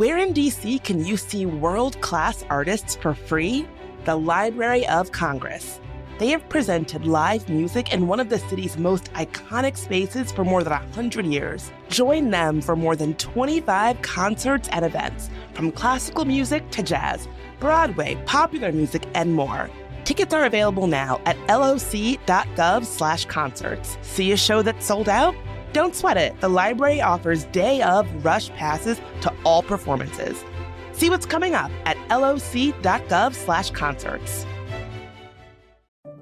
Where in DC can you see world-class artists for free? The Library of Congress. They have presented live music in one of the city's most iconic spaces for more than 100 years. Join them for more than 25 concerts and events, from classical music to jazz, Broadway, popular music, and more. Tickets are available now at loc.gov/concerts. See a show that's sold out? Don't sweat it. The library offers day of rush passes to all performances. See what's coming up at loc.gov/concerts.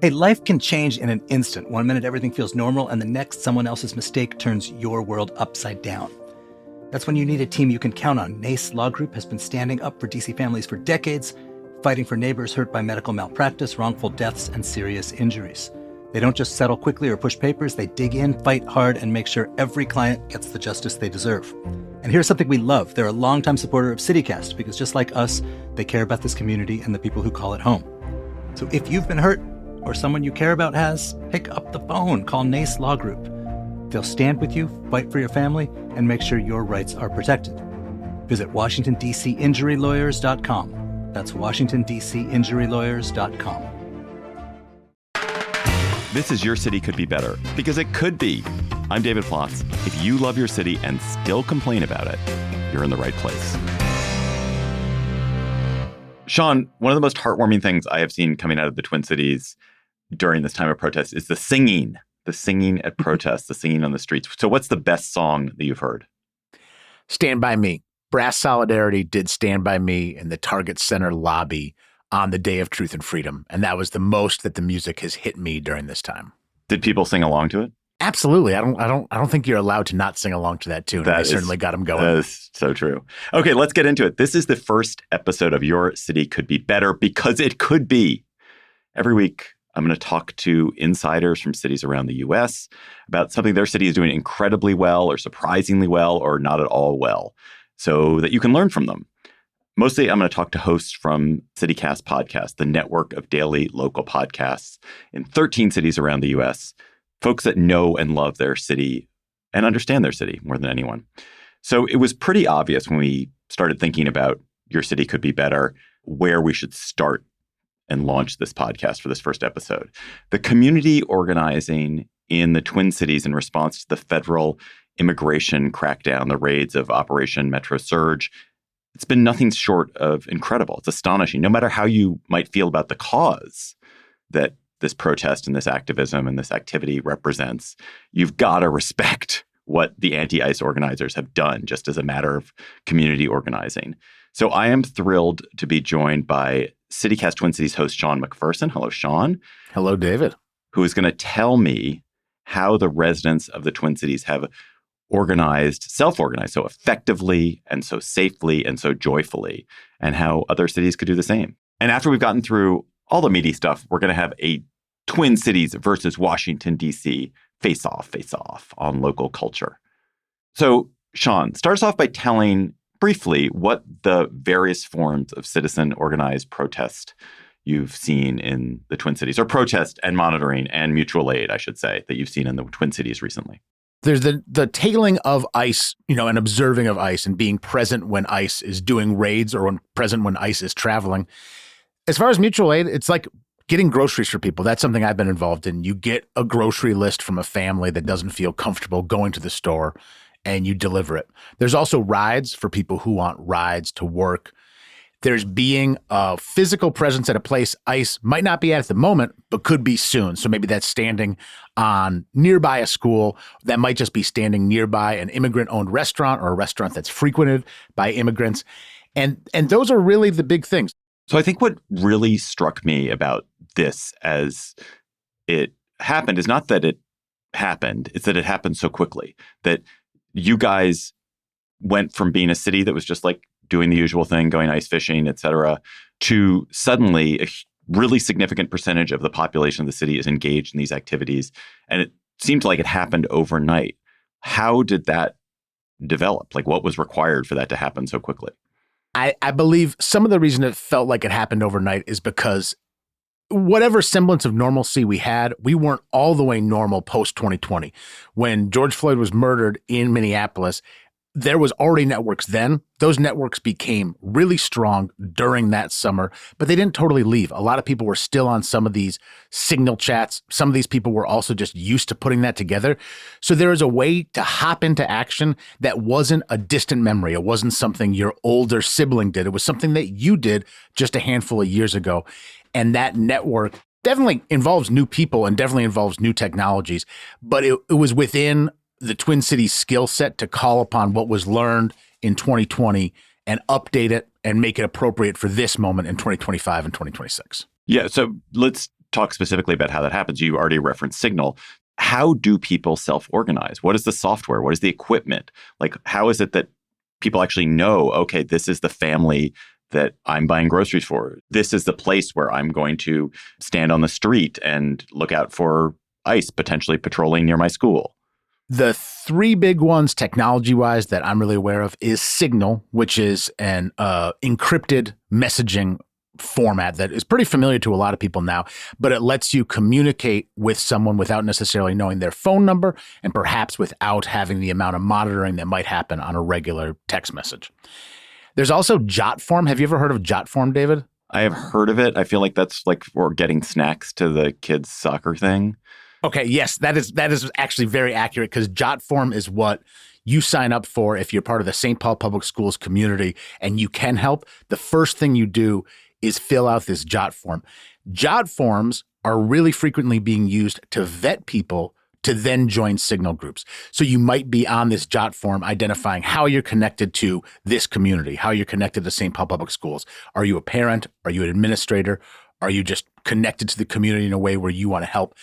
Hey, life can change in an instant. 1 minute, everything feels normal, and the next, someone else's mistake turns your world upside down. That's when you need a team you can count on. NACE Law Group has been standing up for DC families for decades, fighting for neighbors hurt by medical malpractice, wrongful deaths, and serious injuries. They don't just settle quickly or push papers. They dig in, fight hard, and make sure every client gets the justice they deserve. And here's something we love. They're a longtime supporter of CityCast because just like us, they care about this community and the people who call it home. So if you've been hurt or someone you care about has, pick up the phone. Call NACE Law Group. They'll stand with you, fight for your family, and make sure your rights are protected. Visit WashingtonDCInjuryLawyers.com. That's WashingtonDCInjuryLawyers.com. This is Your City Could Be Better, because it could be. I'm David Plotz. If you love your city and still complain about it, you're in the right place. Sean, one of the most heartwarming things I have seen coming out of the Twin Cities during this time of protest is the singing at protests, the singing on the streets. So what's the best song that you've heard? Stand By Me. Brass Solidarity did Stand By Me in the Target Center lobby on the Day of Truth and Freedom. And that was the most that the music has hit me during this time. Did people sing along to it? Absolutely. I don't think you're allowed to not sing along to that tune. They certainly got them going. That is so true. Okay, let's get into it. This is the first episode of Your City Could Be Better, because it could be. Every week, I'm going to talk to insiders from cities around the U.S. about something their city is doing incredibly well or surprisingly well or not at all well, so that you can learn from them. Mostly, I'm going to talk to hosts from CityCast Podcast, the network of daily local podcasts in 13 cities around the U.S., folks that know and love their city and understand their city more than anyone. So it was pretty obvious when we started thinking about Your City Could Be Better, where we should start and launch this podcast for this first episode. The community organizing in the Twin Cities in response to the federal immigration crackdown, the raids of Operation Metro Surge, it's been nothing short of incredible. It's astonishing. No matter how you might feel about the cause that this protest and this activism and this activity represents, you've got to respect what the anti-ICE organizers have done just as a matter of community organizing. So I am thrilled to be joined by CityCast Twin Cities host Sean McPherson. Hello, Sean. Hello, David. Who is going to tell me how the residents of the Twin Cities have self-organized so effectively and so safely and so joyfully, and how other cities could do the same. And after we've gotten through all the meaty stuff, we're going to have a Twin Cities versus Washington, D.C. face-off on local culture. So, Sean, start us off by telling briefly what the various forms of citizen-organized protest you've seen in the Twin Cities, or protest and monitoring and mutual aid, I should say, that you've seen in the Twin Cities recently. There's the tailing of ICE, and observing of ICE and being present when ICE is doing raids or present when ICE is traveling. As far as mutual aid, it's like getting groceries for people. That's something I've been involved in. You get a grocery list from a family that doesn't feel comfortable going to the store, and you deliver it. There's also rides for people who want rides to work. There's being a physical presence at a place ICE might not be at the moment, but could be soon. So maybe that's standing on nearby a school. That might just be standing nearby an immigrant-owned restaurant or a restaurant that's frequented by immigrants. And those are really the big things. So I think what really struck me about this as it happened is not that it happened, it's that it happened so quickly. That you guys went from being a city that was just like doing the usual thing, going ice fishing, et cetera, to suddenly a really significant percentage of the population of the city is engaged in these activities. And it seemed like it happened overnight. How did that develop? Like, what was required for that to happen so quickly? I believe some of the reason it felt like it happened overnight is because whatever semblance of normalcy we had, we weren't all the way normal post-2020. When George Floyd was murdered in Minneapolis, there was already networks then. Those networks became really strong during that summer, but they didn't totally leave. A lot of people were still on some of these Signal chats. Some of these people were also just used to putting that together. So there is a way to hop into action that wasn't a distant memory. It wasn't something your older sibling did. It was something that you did just a handful of years ago. And that network definitely involves new people and definitely involves new technologies, but it was within the Twin Cities skill set to call upon what was learned in 2020 and update it and make it appropriate for this moment in 2025 and 2026. Yeah. So let's talk specifically about how that happens. You already referenced Signal. How do people self-organize? What is the software? What is the equipment? Like, how is it that people actually know, okay, this is the family that I'm buying groceries for. This is the place where I'm going to stand on the street and look out for ICE potentially patrolling near my school. The three big ones technology-wise that I'm really aware of is Signal, which is an encrypted messaging format that is pretty familiar to a lot of people now, but it lets you communicate with someone without necessarily knowing their phone number and perhaps without having the amount of monitoring that might happen on a regular text message. There's also JotForm. Have you ever heard of JotForm, David? I have heard of it. I feel like that's like for getting snacks to the kids' soccer thing. Okay, yes, that is actually very accurate because JotForm is what you sign up for if you're part of the St. Paul Public Schools community and you can help. The first thing you do is fill out this JotForm. JotForms are really frequently being used to vet people to then join Signal groups. So you might be on this JotForm identifying how you're connected to this community, how you're connected to St. Paul Public Schools. Are you a parent? Are you an administrator? Are you just connected to the community in a way where you want to help?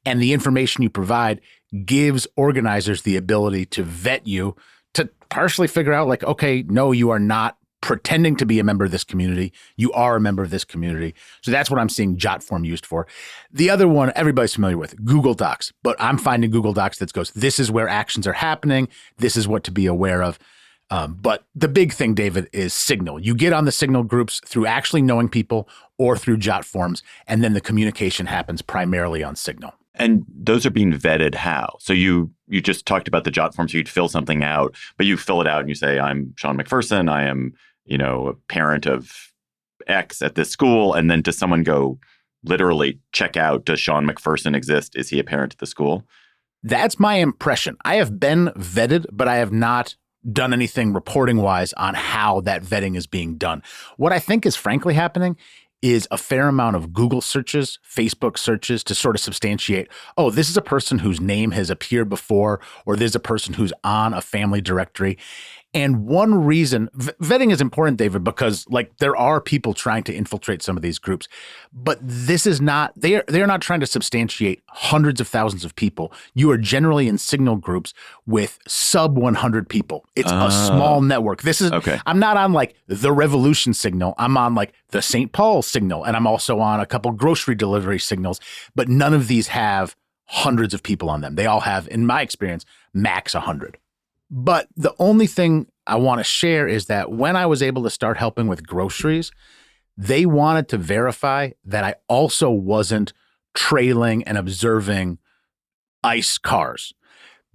And the information you provide gives organizers the ability to vet you to partially figure out like, okay, no, you are not pretending to be a member of this community. You are a member of this community. So that's what I'm seeing JotForm used for. The other one, everybody's familiar with, Google Docs. But I'm finding Google Docs that goes, this is where actions are happening. This is what to be aware of. But the big thing, David, is Signal. You get on the Signal groups through actually knowing people or through JotForms, and then the communication happens primarily on Signal. And those are being vetted how? So you just talked about the JotForm, so you'd fill something out, but you fill it out and you say, I'm Sean McPherson, I am, a parent of X at this school. And then does someone go literally check out, does Sean McPherson exist? Is he a parent at the school? That's my impression. I have been vetted, but I have not done anything reporting-wise on how that vetting is being done. What I think is frankly happening is a fair amount of Google searches, Facebook searches to sort of substantiate, oh, this is a person whose name has appeared before, or there's a person who's on a family directory. And one reason, vetting is important, David, because like there are people trying to infiltrate some of these groups, but this is not, they're not trying to substantiate hundreds of thousands of people. You are generally in Signal groups with sub 100 people. It's a small network. This is, okay. I'm not on like the Revolution Signal. I'm on like the St. Paul Signal, and I'm also on a couple grocery delivery signals, but none of these have hundreds of people on them. They all have, in my experience, max 100. But the only thing I want to share is that when I was able to start helping with groceries, they wanted to verify that I also wasn't trailing and observing ICE cars.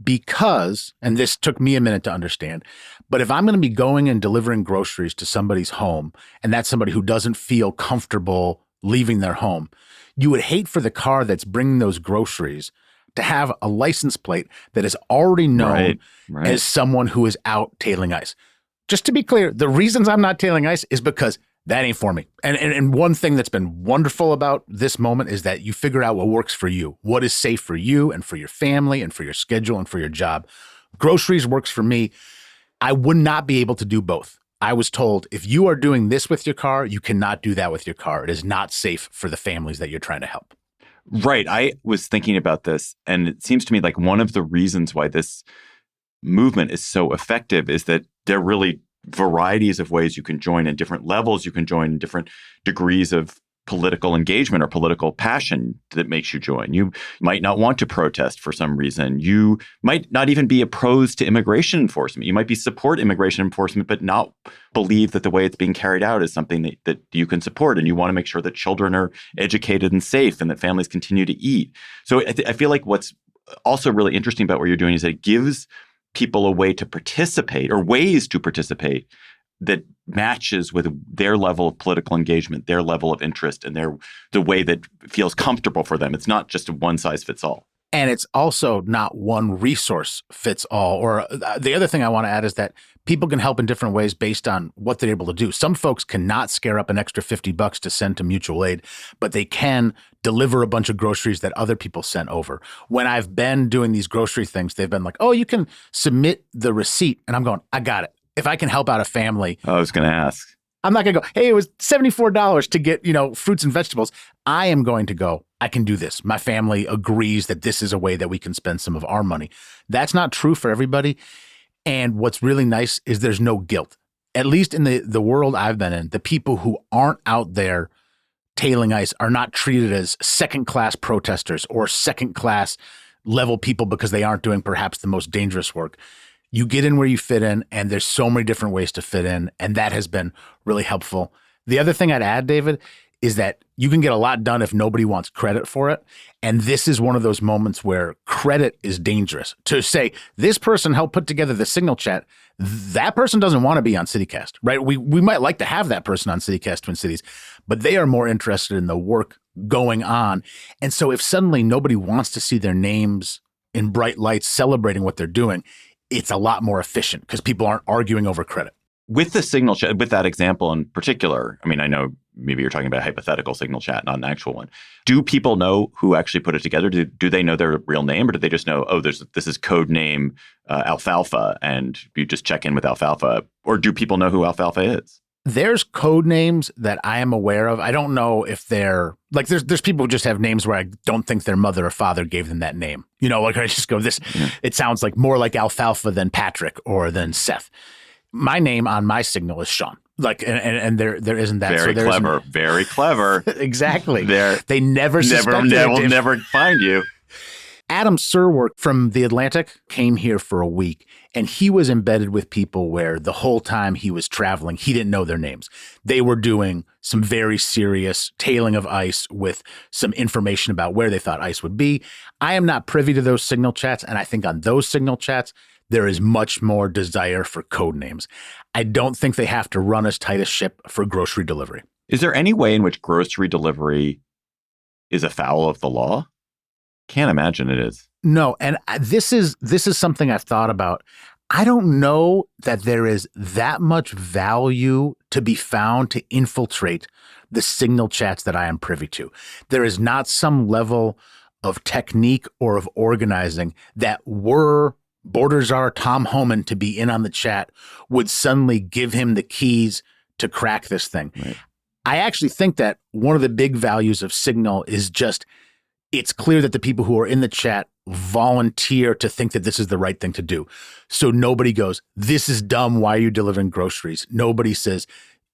Because, and this took me a minute to understand, but if I'm going to be going and delivering groceries to somebody's home, and that's somebody who doesn't feel comfortable leaving their home, you would hate for the car that's bringing those groceries to have a license plate that is already known as someone who is out tailing ICE. Just to be clear, the reasons I'm not tailing ICE is because that ain't for me. And one thing that's been wonderful about this moment is that you figure out what works for you, what is safe for you and for your family and for your schedule and for your job. Groceries works for me. I would not be able to do both. I was told, if you are doing this with your car, you cannot do that with your car. It is not safe for the families that you're trying to help. Right. I was thinking about this, and it seems to me like one of the reasons why this movement is so effective is that there are really varieties of ways you can join in different levels. You can join in different degrees of political engagement or political passion that makes you join. You might not want to protest for some reason. You might not even be opposed to immigration enforcement. You might be support immigration enforcement, but not believe that the way it's being carried out is something that you can support. And you want to make sure that children are educated and safe and that families continue to eat. So I feel like what's also really interesting about what you're doing is that it gives people a way to participate or ways to participate that matches with their level of political engagement, their level of interest, and the way that feels comfortable for them. It's not just a one size fits all. And it's also not one resource fits all. Or the other thing I want to add is that people can help in different ways based on what they're able to do. Some folks cannot scare up an extra $50 to send to mutual aid, but they can deliver a bunch of groceries that other people sent over. When I've been doing these grocery things, they've been like, oh, you can submit the receipt. And I'm going, I got it. If I can help out a family. I was going to ask. I'm not going to go, hey, it was $74 to get, fruits and vegetables. I am going to go, I can do this. My family agrees that this is a way that we can spend some of our money. That's not true for everybody. And what's really nice is there's no guilt. At least in the world I've been in, the people who aren't out there tailing ice are not treated as second-class protesters or second-class level people because they aren't doing perhaps the most dangerous work. You get in where you fit in, and there's so many different ways to fit in, and that has been really helpful. The other thing I'd add, David, is that you can get a lot done if nobody wants credit for it. And this is one of those moments where credit is dangerous. To say, this person helped put together the Signal chat, that person doesn't want to be on CityCast, right? We might like to have that person on CityCast Twin Cities, but they are more interested in the work going on. And so if suddenly nobody wants to see their names in bright lights celebrating what they're doing, it's a lot more efficient because people aren't arguing over credit. With the Signal chat, with that example in particular, I mean, I know maybe you're talking about a hypothetical Signal chat, not an actual one. Do people know who actually put it together? Do they know their real name, or do they just know, oh, this is code name Alfalfa, and you just check in with Alfalfa? Or do people know who Alfalfa is? There's code names that I am aware of. I don't know if they're like there's people who just have names where I don't think their mother or father gave them that name. Like I just go It sounds like more like Alfalfa than Patrick or than Seth. My name on my Signal is Sean. And there isn't that. Very clever. Very clever. Exactly. They never will never find you. Adam Serwork from The Atlantic came here for a week, and he was embedded with people where the whole time he was traveling, he didn't know their names. They were doing some very serious tailing of ice with some information about where they thought ice would be. I am not privy to those Signal chats, and I think on those Signal chats, there is much more desire for code names. I don't think they have to run as tight a ship for grocery delivery. Is there any way in which grocery delivery is afoul of the law? Can't imagine it is. No, and this is something I've thought about. I don't know that there is that much value to be found to infiltrate the Signal chats that I am privy to. There is not some level of technique or of organizing that were Border-Czar Tom Homan to be in on the chat would suddenly give him the keys to crack this thing. Right. I actually think that one of the big values of Signal is just it's clear that the people who are in the chat volunteer to think that this is the right thing to do. So nobody goes, this is dumb. Why are you delivering groceries? Nobody says,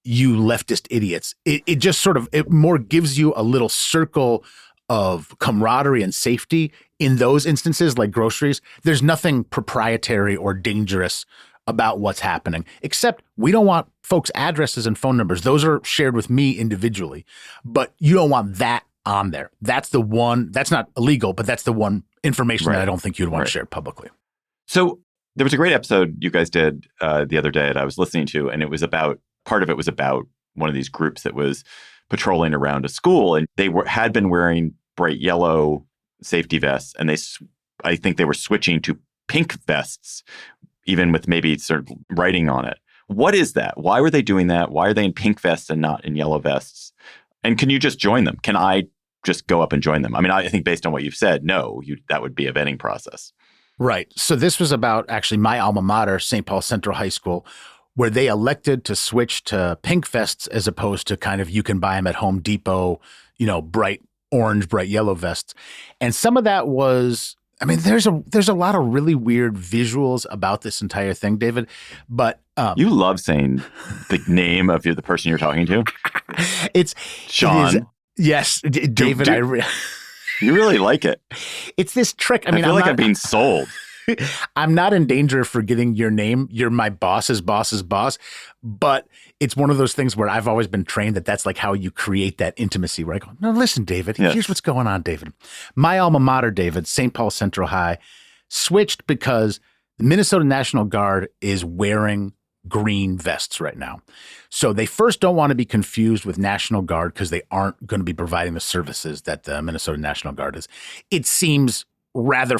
you leftist idiots. It just sort of, it more gives you a little circle of camaraderie and safety in those instances, like groceries. There's nothing proprietary or dangerous about what's happening, except we don't want folks' addresses and phone numbers. Those are shared with me individually, but you don't want that on there. That's the one, that's not illegal, but that's the one information that I don't think you'd want to share publicly. So there was a great episode you guys did the other day that I was listening to, and part of it was about one of these groups that was patrolling around a school, and they had been wearing bright yellow safety vests, and I think they were switching to pink vests, even with maybe sort of writing on it. What is that? Why were they doing that? Why are they in pink vests and not in yellow vests? And can you just join them? Can I just go up and join them? I mean, I think based on what you've said, no, that would be a vetting process. Right. So this was about actually my alma mater, St. Paul Central High School, where they elected to switch to pink vests as opposed to kind of you can buy them at Home Depot, bright orange, bright yellow vests. And some of that was, I mean, there's a lot of really weird visuals about this entire thing, David. But you love saying the name of the person you're talking to. It's Sean. Yes, David. You really like it. It's this trick. I mean, I'm being sold. I'm not in danger of forgetting your name. You're my boss's boss's boss. But it's one of those things where I've always been trained that that's like how you create that intimacy where I go, no, listen, David, here's what's going on, David. My alma mater, David, St. Paul Central High, switched because The Minnesota National Guard is wearing green vests right now. So they first don't want to be confused with National Guard because they aren't going to be providing the services that the Minnesota National Guard is. It seems rather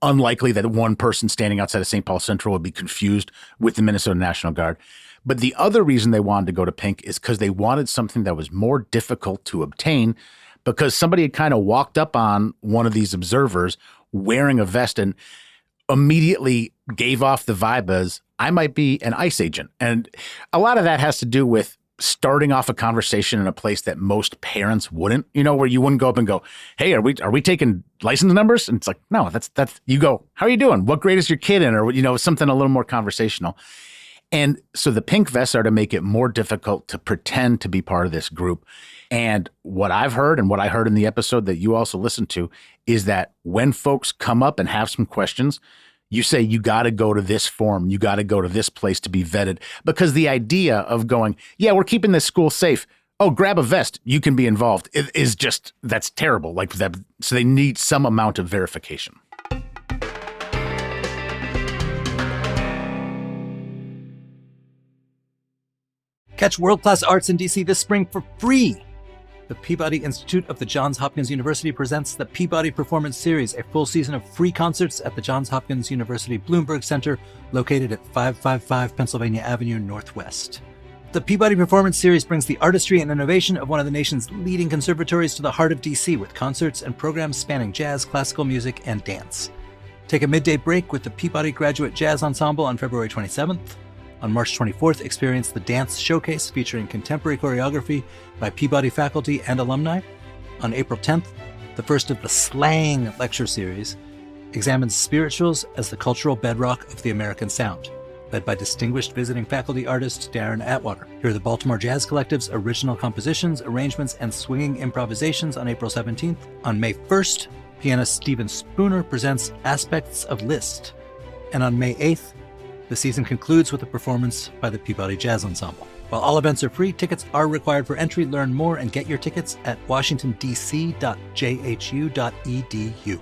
unlikely that one person standing outside of St. Paul Central would be confused with the Minnesota National Guard. But the other reason they wanted to go to pink is because they wanted something that was more difficult to obtain, because somebody had kind of walked up on one of these observers wearing a vest and immediately gave off the vibe as, I might be an ICE agent. And a lot of that has to do with starting off a conversation in a place that most parents wouldn't, where you wouldn't go up and go, hey, are we taking license numbers? And it's like, no, that's you go, how are you doing? What grade is your kid in? Or, something a little more conversational. And so the pink vests are to make it more difficult to pretend to be part of this group. And what I've heard and what I heard in the episode that you also listened to is that when folks come up and have some questions, you say, you got to go to this form. You got to go to this place to be vetted, because the idea of going, yeah, we're keeping this school safe. Oh, grab a vest. You can be involved. It is just, that's terrible. Like that. So they need some amount of verification. Catch world-class arts in DC this spring for free. The Peabody Institute of the Johns Hopkins University presents the Peabody Performance Series, a full season of free concerts at the Johns Hopkins University Bloomberg Center, located at 555 Pennsylvania Avenue Northwest. The Peabody Performance Series brings the artistry and innovation of one of the nation's leading conservatories to the heart of DC, with concerts and programs spanning jazz, classical music, and dance. Take a midday break with the Peabody Graduate Jazz Ensemble on February 27th. On March 24th, experience the Dance Showcase featuring contemporary choreography by Peabody faculty and alumni. On April 10th, the first of the Slang Lecture Series examines spirituals as the cultural bedrock of the American sound, led by distinguished visiting faculty artist Darren Atwater. Hear the Baltimore Jazz Collective's original compositions, arrangements, and swinging improvisations on April 17th. On May 1st, pianist Stephen Spooner presents Aspects of Liszt. And on May 8th, the season concludes with a performance by the Peabody Jazz Ensemble. While all events are free, tickets are required for entry. Learn more and get your tickets at washingtondc.jhu.edu.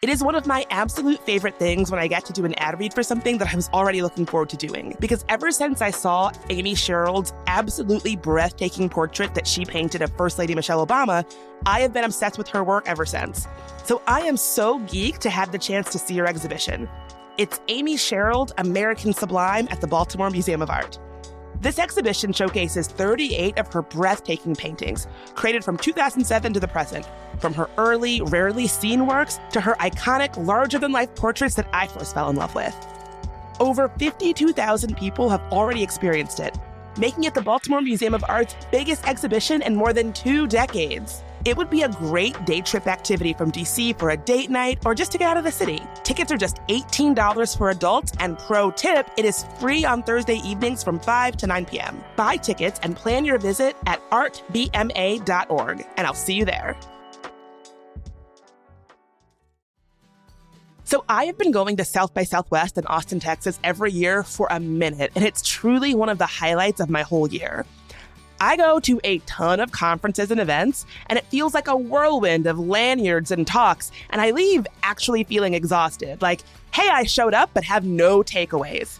It is one of my absolute favorite things when I get to do an ad read for something that I was already looking forward to doing. Because ever since I saw Amy Sherald's absolutely breathtaking portrait that she painted of First Lady Michelle Obama, I have been obsessed with her work ever since. So I am so geeked to have the chance to see her exhibition. It's Amy Sherald, American Sublime at the Baltimore Museum of Art. This exhibition showcases 38 of her breathtaking paintings, created from 2007 to the present, from her early, rarely seen works to her iconic, larger-than-life portraits that I first fell in love with. Over 52,000 people have already experienced it, making it the Baltimore Museum of Art's biggest exhibition in more than 2 decades. It would be a great day trip activity from DC for a date night or just to get out of the city. Tickets are just $18 for adults, and pro tip, it is free on Thursday evenings from 5 to 9 p.m. Buy tickets and plan your visit at artbma.org, and I'll see you there. So I have been going to South by Southwest in Austin, Texas every year for a minute, and it's truly one of the highlights of my whole year. I go to a ton of conferences and events, and it feels like a whirlwind of lanyards and talks, and I leave actually feeling exhausted. Like, hey, I showed up but have no takeaways.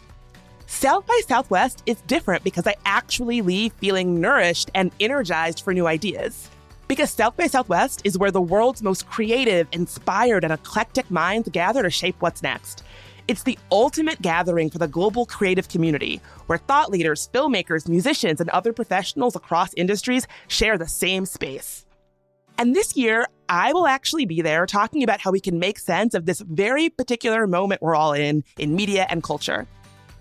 South by Southwest is different because I actually leave feeling nourished and energized for new ideas. Because South by Southwest is where the world's most creative, inspired, and eclectic minds gather to shape what's next. It's the ultimate gathering for the global creative community, where thought leaders, filmmakers, musicians, and other professionals across industries share the same space. And this year, I will actually be there talking about how we can make sense of this very particular moment we're all in media and culture.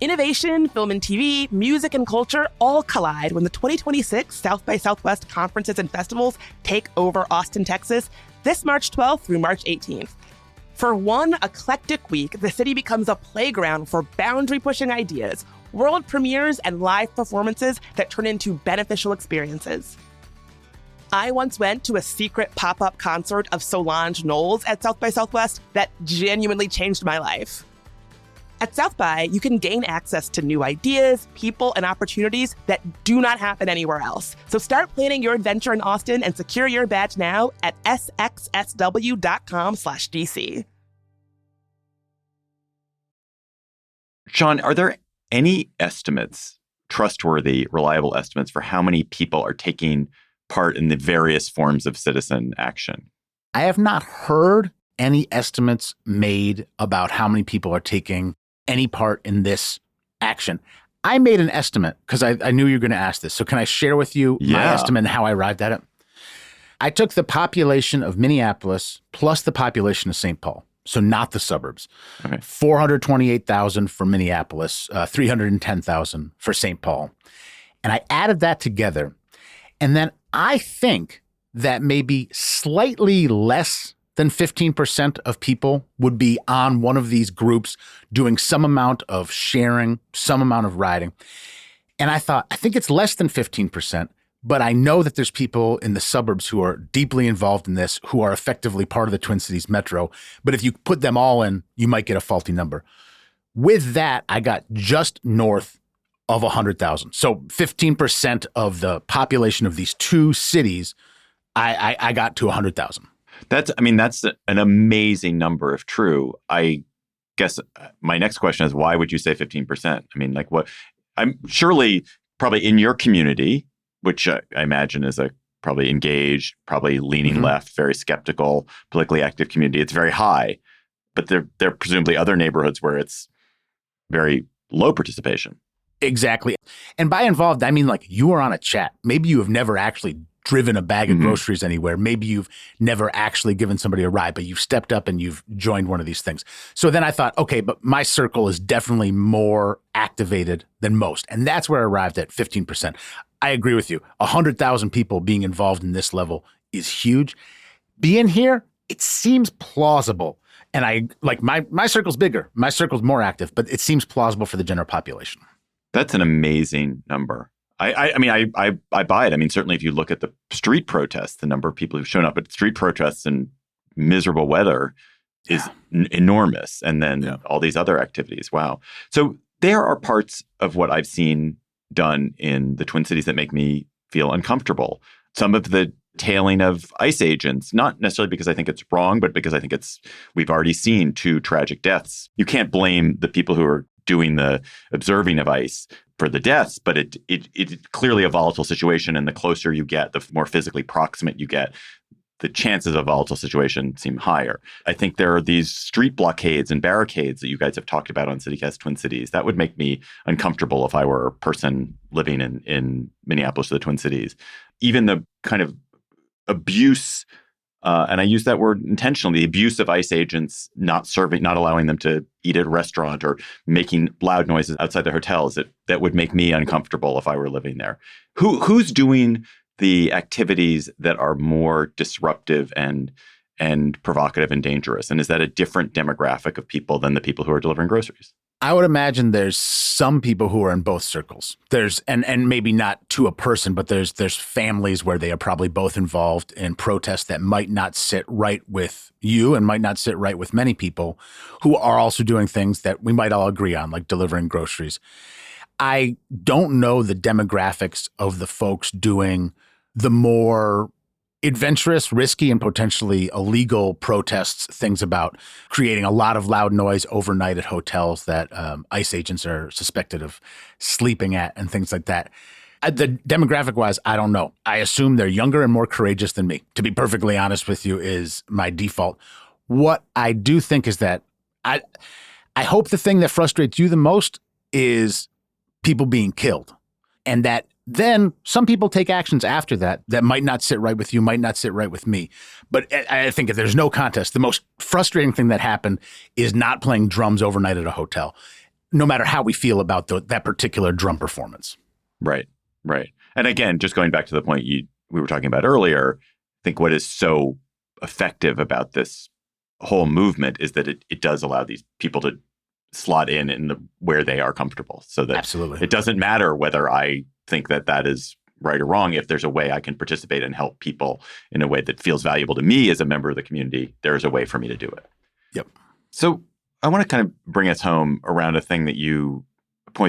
Innovation, film and TV, music and culture all collide when the 2026 South by Southwest conferences and festivals take over Austin, Texas, this March 12th through March 18th. For one eclectic week, the city becomes a playground for boundary-pushing ideas, world premieres, and live performances that turn into beneficial experiences. I once went to a secret pop-up concert of Solange Knowles at South by Southwest that genuinely changed my life. At South by, you can gain access to new ideas, people, and opportunities that do not happen anywhere else. So start planning your adventure in Austin and secure your badge now at sxsw.com/DC. Sean, are there any estimates, trustworthy, reliable estimates for how many people are taking part in the various forms of citizen action? I have not heard any estimates made about how many people are taking any part in this action. I made an estimate because I knew you were going to ask this. So can I share with you my estimate and how I arrived at it? I took the population of Minneapolis plus the population of St. Paul. So not the suburbs. Okay. 428,000 for Minneapolis, 310,000 for St. Paul. And I added that together. And then I think that maybe slightly less than 15% of people would be on one of these groups doing some amount of sharing, some amount of riding. And I thought, I think it's less than 15%. But I know that there's people in the suburbs who are deeply involved in this, who are effectively part of the Twin Cities Metro. But if you put them all in, you might get a faulty number. With that, I got just north of 100,000. So 15% of the population of these two cities, I got to 100,000. That's an amazing number if true. I guess my next question is, why would you say 15%? I mean, like what? I'm surely probably in your community, which I imagine is a probably engaged, probably leaning left, very skeptical, politically active community. It's very high, but there are presumably other neighborhoods where it's very low participation. Exactly. And by involved, I mean like you are on a chat. Maybe you have never actually driven a bag of groceries anywhere. Maybe you've never actually given somebody a ride, but you've stepped up and you've joined one of these things. So then I thought, okay, but my circle is definitely more activated than most. And that's where I arrived at 15%. I agree with you. 100,000 people being involved in this level is huge. Being here, it seems plausible. And I like my circle's bigger. My circle's more active, but it seems plausible for the general population. That's an amazing number. I mean, I buy it. I mean, certainly if you look at the street protests, the number of people who've shown up at street protests in miserable weather is enormous. And then all these other activities. Wow. So there are parts of what I've seen done in the Twin Cities that make me feel uncomfortable. Some of the tailing of ICE agents, not necessarily because I think it's wrong, but because I think we've already seen 2 tragic deaths. You can't blame the people who are doing the observing of ICE for the deaths, but it's clearly a volatile situation. And the closer you get, the more physically proximate you get, the chances of a volatile situation seem higher. I think there are these street blockades and barricades that you guys have talked about on CityCast Twin Cities. That would make me uncomfortable if I were a person living in Minneapolis or the Twin Cities. Even the kind of abuse, and I use that word intentionally, the abuse of ICE agents not allowing them to eat at a restaurant or making loud noises outside their hotels, that would make me uncomfortable if I were living there. Who's doing the activities that are more disruptive and provocative and dangerous? And is that a different demographic of people than the people who are delivering groceries? I would imagine there's some people who are in both circles. There's and maybe not to a person, but there's families where they are probably both involved in protests that might not sit right with you and might not sit right with many people who are also doing things that we might all agree on, like delivering groceries. I don't know the demographics of the folks doing the more adventurous, risky, and potentially illegal protests, things about creating a lot of loud noise overnight at hotels that ICE agents are suspected of sleeping at and things like that. The demographic-wise, I don't know. I assume they're younger and more courageous than me. To be perfectly honest with you, is my default. What I do think is that I hope the thing that frustrates you the most is people being killed, and that then some people take actions after that might not sit right with you, might not sit right with me. But I think if there's no contest, the most frustrating thing that happened is not playing drums overnight at a hotel, no matter how we feel about that particular drum performance. Right. And again, just going back to the point we were talking about earlier, I think what is so effective about this whole movement is that it does allow these people to slot in where they are comfortable, so that Absolutely. It doesn't matter whether I think that is right or wrong. If there's a way I can participate and help people in a way that feels valuable to me as a member of the community, there's a way for me to do it. Yep. So I want to kind of bring us home around a point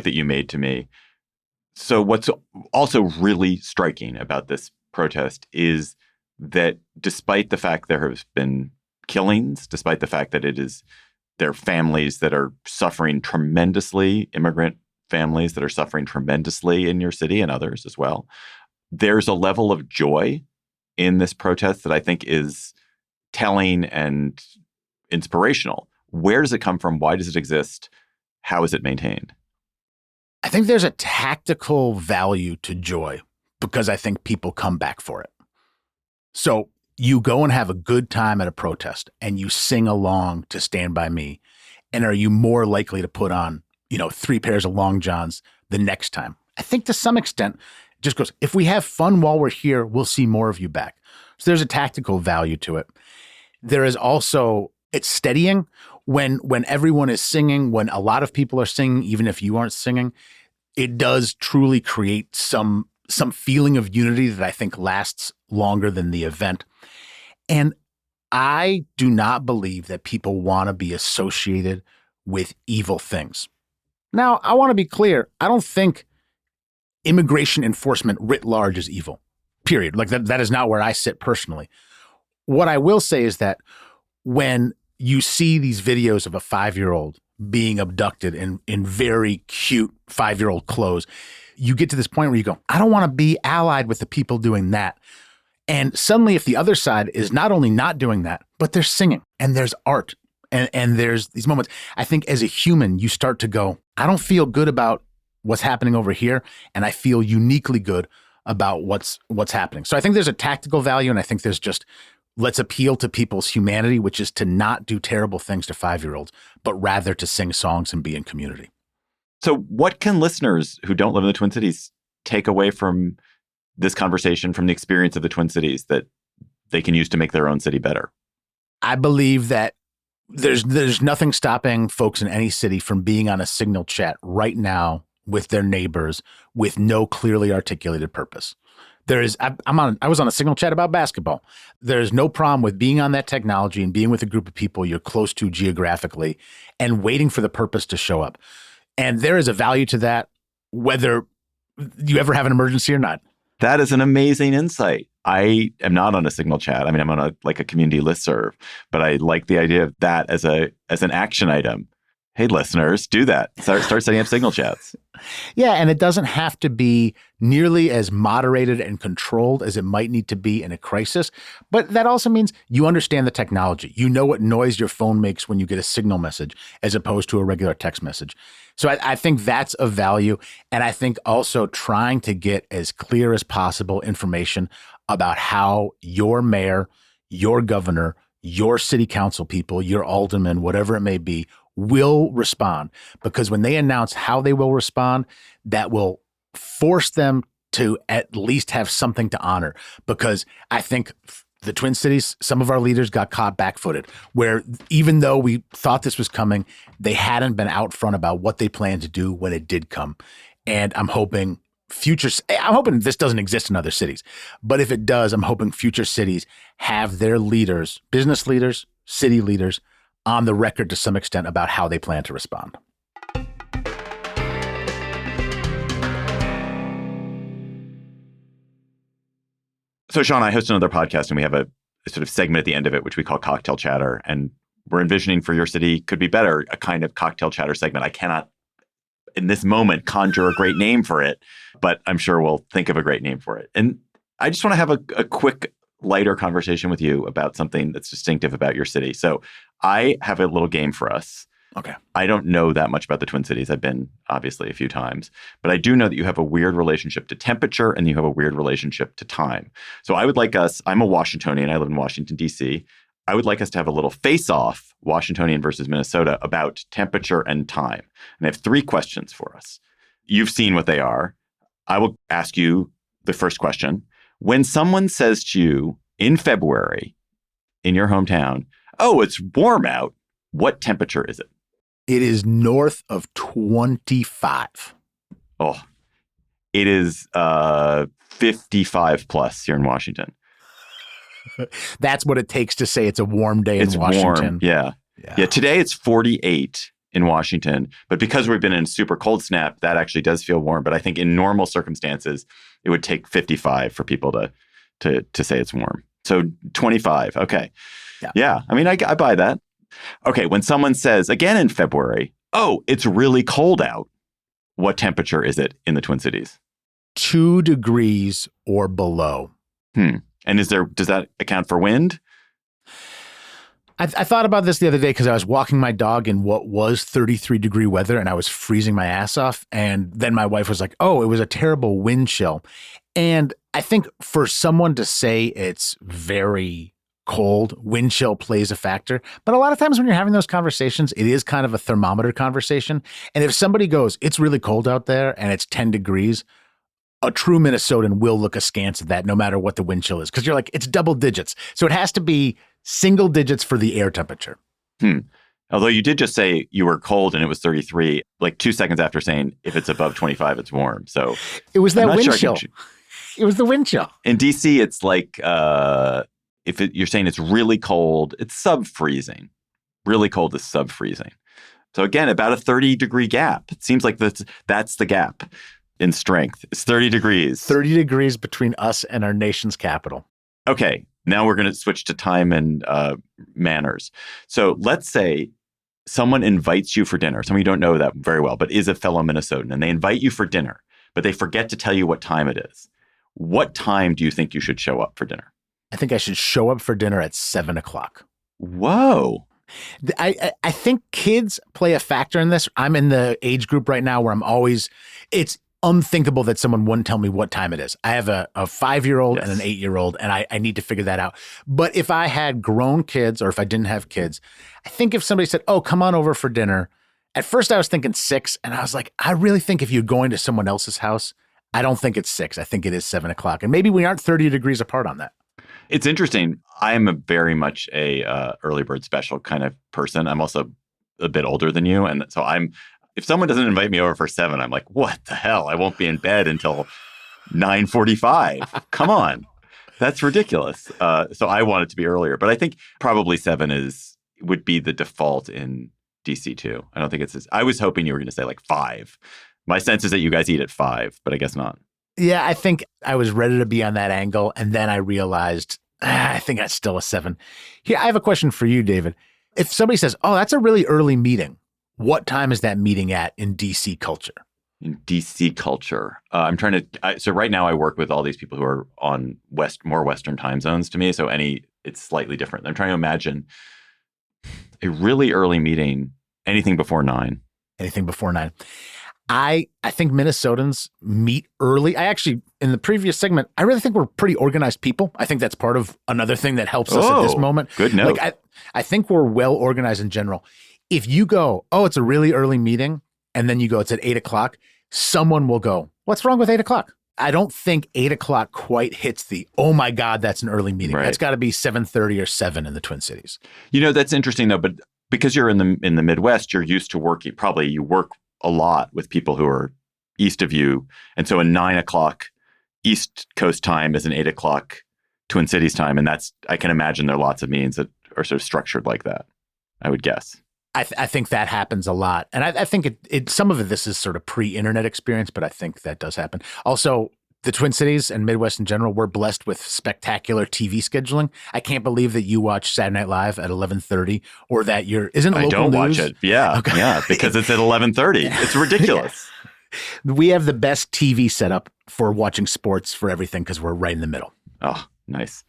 that you made to me. So what's also really striking about this protest is that despite the fact there have been killings, despite the fact that There are families that are suffering tremendously, immigrant families that are suffering tremendously in your city and others as well. There's a level of joy in this protest that I think is telling and inspirational. Where does it come from? Why does it exist? How is it maintained? I think there's a tactical value to joy because I think people come back for it. So you go and have a good time at a protest and you sing along to Stand By Me. And are you more likely to put on, 3 pairs of long johns the next time? I think to some extent, it just goes, if we have fun while we're here, we'll see more of you back. So there's a tactical value to it. There is also, it's steadying when everyone is singing, when a lot of people are singing, even if you aren't singing, it does truly create some feeling of unity that I think lasts longer than the event. And I do not believe that people want to be associated with evil things. Now, I want to be clear. I don't think immigration enforcement writ large is evil, period. Like that is not where I sit personally. What I will say is that when you see these videos of a 5-year-old being abducted in very cute 5-year-old clothes, you get to this point where you go, I don't want to be allied with the people doing that. And suddenly, if the other side is not only not doing that, but they're singing and there's art and there's these moments, I think as a human, you start to go, I don't feel good about what's happening over here. And I feel uniquely good about what's happening. So I think there's a tactical value. And I think there's just, let's appeal to people's humanity, which is to not do terrible things to 5-year-olds, but rather to sing songs and be in community. So what can listeners who don't live in the Twin Cities take away from this conversation, from the experience of the Twin Cities, that they can use to make their own city better? I believe that there's nothing stopping folks in any city from being on a Signal chat right now with their neighbors with no clearly articulated purpose. I was on a Signal chat about basketball. There's no problem with being on that technology and being with a group of people you're close to geographically and waiting for the purpose to show up. And there is a value to that, whether you ever have an emergency or not. That is an amazing insight. I am not on a Signal chat. I mean, I'm on a community listserv, but I like the idea of that as an action item. Hey, listeners, do that. Start setting up Signal chats. Yeah, and it doesn't have to be nearly as moderated and controlled as it might need to be in a crisis. But that also means you understand the technology. You know what noise your phone makes when you get a Signal message as opposed to a regular text message. So I think that's of value. And I think also trying to get as clear as possible information about how your mayor, your governor, your city council people, your aldermen, whatever it may be, will respond. Because when they announce how they will respond, that will force them to at least have something to honor. Because I think the Twin Cities, some of our leaders got caught back-footed, where even though we thought this was coming, they hadn't been out front about what they planned to do when it did come. And I'm hoping this doesn't exist in other cities. But if it does, I'm hoping future cities have their leaders, business leaders, city leaders, on the record to some extent about how they plan to respond. So, Sean, I host another podcast, and we have a sort of segment at the end of it, which we call Cocktail Chatter. And we're envisioning for Your City Could Be Better, a kind of cocktail chatter segment. I cannot, in this moment, conjure a great name for it, but I'm sure we'll think of a great name for it. And I just want to have a quick, lighter conversation with you about something that's distinctive about your city. So I have a little game for us. Okay. I don't know that much about the Twin Cities. I've been obviously a few times, but I do know that you have a weird relationship to temperature and you have a weird relationship to time. So I would like us, I'm a Washingtonian, I live in Washington, D.C. I would like us to have a little face-off, Washingtonian versus Minnesota, about temperature and time. And I have 3 questions for us. You've seen what they are. I will ask you the first question. When someone says to you in February in your hometown, oh, it's warm out, what temperature is it? It is north of 25. Oh, it is 55 plus here in Washington. That's what it takes to say it's a warm day in Washington. Warm. Yeah. Today it's 48 in Washington, but because we've been in a super cold snap, that actually does feel warm. But I think in normal circumstances, it would take 55 for people to say it's warm. So 25. Okay. Yeah. Yeah. I mean, I buy that. Okay, when someone says, again in February, oh, it's really cold out, what temperature is it in the Twin Cities? 2 degrees or below. And does that account for wind? I thought about this the other day because I was walking my dog in what was 33-degree weather and I was freezing my ass off. And then my wife was like, oh, it was a terrible wind chill. And I think for someone to say it's very cold, wind chill plays a factor. But a lot of times when you're having those conversations, it is kind of a thermometer conversation. And if somebody goes, it's really cold out there and it's 10 degrees, a true Minnesotan will look askance at that no matter what the wind chill is. Because you're like, it's double digits. So it has to be single digits for the air temperature. Although you did just say you were cold and it was 33, like 2 seconds after saying if it's above 25, it's warm. So it was that wind chill. It was the wind chill. In DC, it's like you're saying it's really cold, it's sub-freezing. Really cold is sub-freezing. So again, about a 30-degree gap. It seems like that's the gap in strength. It's 30 degrees. 30 degrees between us and our nation's capital. Okay, now we're going to switch to time and manners. So let's say someone invites you for dinner. Someone you don't know that very well, but is a fellow Minnesotan, and they invite you for dinner, but they forget to tell you what time it is. What time do you think you should show up for dinner? I think I should show up for dinner at 7 o'clock. Whoa. I think kids play a factor in this. I'm in the age group right now where it's unthinkable that someone wouldn't tell me what time it is. I have a 5-year-old and an 8-year-old, and I need to figure that out. But if I had grown kids or if I didn't have kids, I think if somebody said, oh, come on over for dinner, at first I was thinking 6, and I was like, I really think if you're going to someone else's house, I don't think it's 6. I think it is 7 o'clock. And maybe we aren't 30 degrees apart on that. It's interesting. I am very much a early bird special kind of person. I'm also a bit older than you. And so if someone doesn't invite me over for 7, I'm like, what the hell? I won't be in bed until 9:45. Come on. That's ridiculous. So I want it to be earlier. But I think probably 7 would be the default in DC too. I don't think I was hoping you were going to say like 5. My sense is that you guys eat at 5, but I guess not. Yeah, I think I was ready to be on that angle. And then I realized, I think that's still a 7. Here, I have a question for you, David. If somebody says, oh, that's a really early meeting, what time is that meeting at in DC culture? In DC culture, I'm trying to. So right now, I work with all these people who are on more Western time zones to me. So it's slightly different. I'm trying to imagine a really early meeting. Anything before 9. Anything before 9. I think Minnesotans meet early. In the previous segment, I really think we're pretty organized people. I think that's part of another thing that helps us at this moment. Good note. I think we're well organized in general. If you go, oh, it's a really early meeting, and then you go, it's at 8 o'clock, someone will go, what's wrong with 8 o'clock? I don't think 8 o'clock quite hits the, oh my God, that's an early meeting. Right. That's got to be 7:30 or 7 in the Twin Cities. That's interesting though, but because you're in the Midwest, you're used to working, probably you work a lot with people who are east of you. And so a 9 o'clock East Coast time is an 8 o'clock Twin Cities time. And I can imagine there are lots of meetings that are sort of structured like that, I would guess. I think that happens a lot. And I think some of this is sort of pre-internet experience, but I think that does happen. Also, the Twin Cities and Midwest in general, we're blessed with spectacular TV scheduling. I can't believe that you watch Saturday Night Live at 11:30 or that I don't watch it. Yeah. Okay. Yeah. Because it's at 11:30. It's ridiculous. Yeah. We have the best TV setup for watching sports for everything because we're right in the middle. Oh, nice.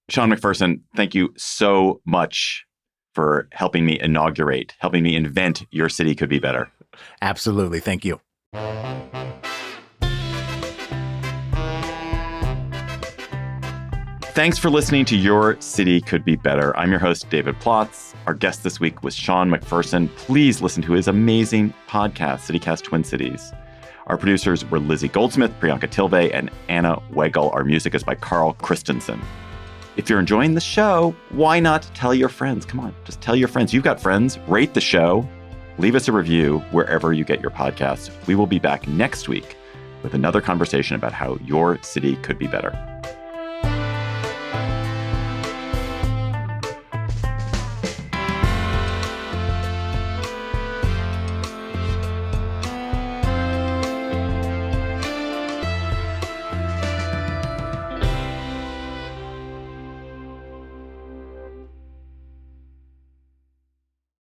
Sean McPherson, thank you so much for helping me invent Your City Could Be Better. Absolutely. Thank you. Thanks for listening to Your City Could Be Better. I'm your host, David Plotz. Our guest this week was Sean McPherson. Please listen to his amazing podcast, CityCast Twin Cities. Our producers were Lizzie Goldsmith, Priyanka Tilve, and Anna Weigel. Our music is by Carl Christensen. If you're enjoying the show, why not tell your friends? Come on, just tell your friends. You've got friends. Rate the show. Leave us a review wherever you get your podcasts. We will be back next week with another conversation about how your city could be better.